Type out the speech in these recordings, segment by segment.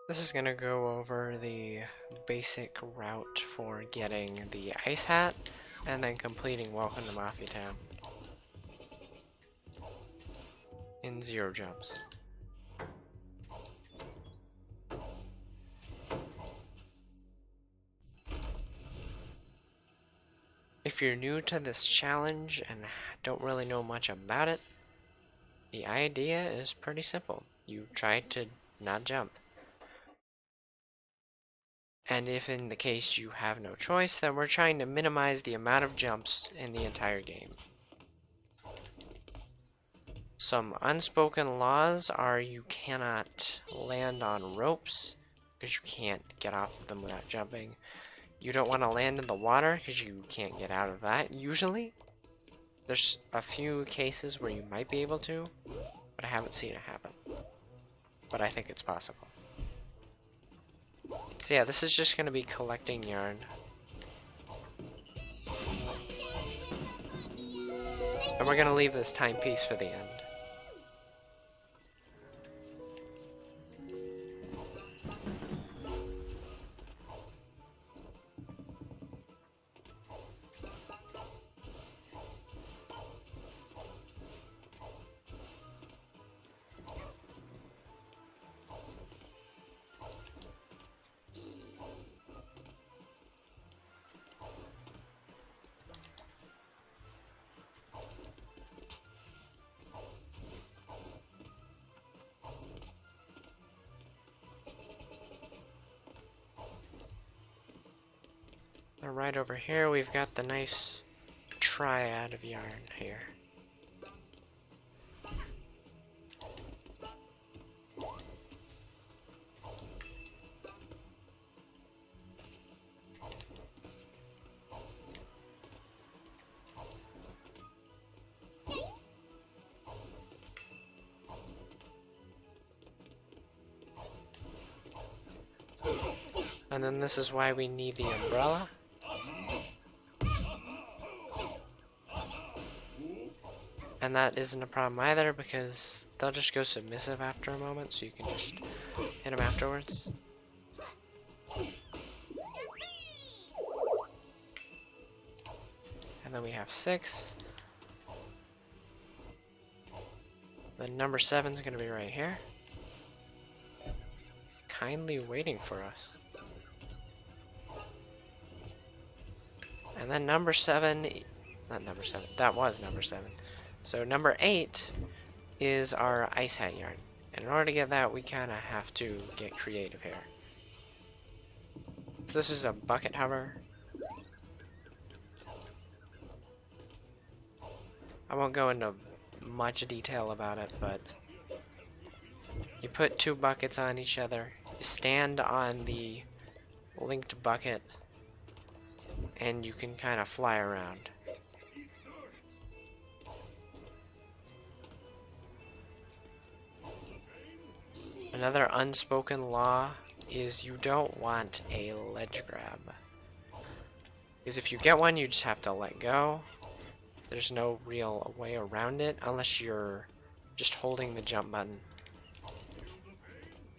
This is going to go over the basic route for getting the ice hat and then completing Welcome to Mafia Town in 0 jumps. If you're new to this challenge and don't really know much about it, the idea is pretty simple. You try to not jump. And if in the case you have no choice, then we're trying to minimize the amount of jumps in the entire game. Some unspoken laws are you cannot land on ropes because you can't get off of them without jumping. You don't want to land in the water because you can't get out of that usually. There's a few cases where you might be able to, but I haven't seen it happen. But I think it's possible. So yeah, this is just going to be collecting yarn. And we're going to leave this timepiece for the end. And right over here, we've got the nice triad of yarn here. And then this is why we need the umbrella. And that isn't a problem either because they'll just go submissive after a moment, so you can just hit them afterwards. And then we have 6. The number 7 is going to be right here. Kindly waiting for us. And then number 7, not number 7, that was number 7. So number 8 is our ice hat yarn. And in order to get that, we kind of have to get creative here. So this is a bucket hover. I won't go into much detail about it, but you put 2 buckets on each other, you stand on the linked bucket, and you can kind of fly around. Another unspoken law is you don't want a ledge grab. Because if you get one, you just have to let go. There's no real way around it unless you're just holding the jump button.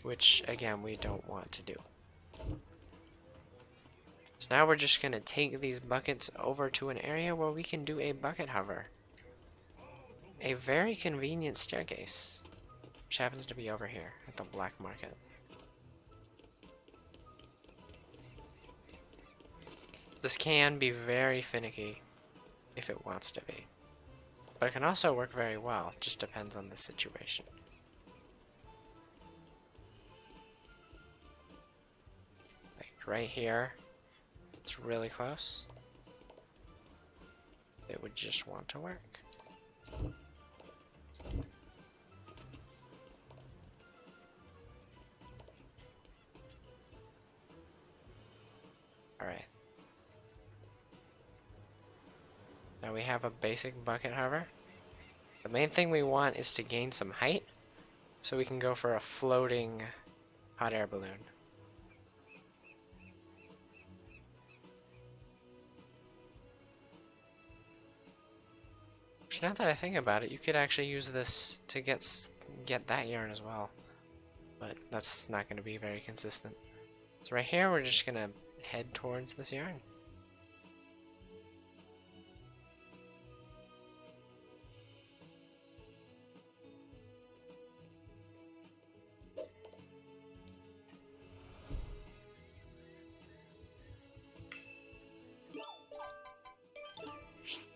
Which, again, we don't want to do. So now we're just going to take these buckets over to an area where we can do a bucket hover. A very convenient staircase. Which happens to be over here at the black market. This can be very finicky if it wants to be. But it can also work very well, it just depends on the situation. Like right here, it's really close. It would just want to work. Alright. Now we have a basic bucket hover. The main thing we want is to gain some height, so we can go for a floating hot air balloon. Which, now that I think about it, you could actually use this to get that yarn as well. But but that's not going to be very consistent. So right here, we're just going to head towards this yarn.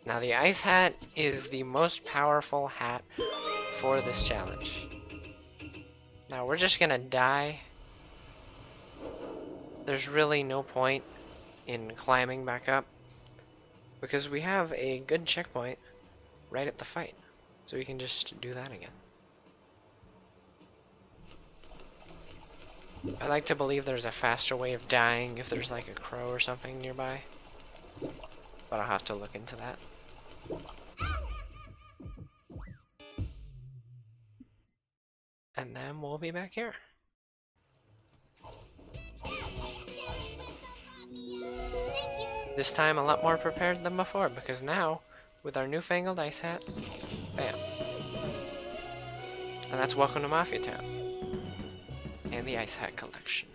Now the ice hat is the most powerful hat for this challenge. Now we're just gonna die. There's really no point in climbing back up because we have a good checkpoint right at the fight. So we can just do that again. I like to believe there's a faster way of dying if there's like a crow or something nearby. But I'll have to look into that. And then we'll be back here. This time a lot more prepared than before, because now, with our newfangled ice hat, bam. And that's Welcome to Mafia Town. And the ice hat collection.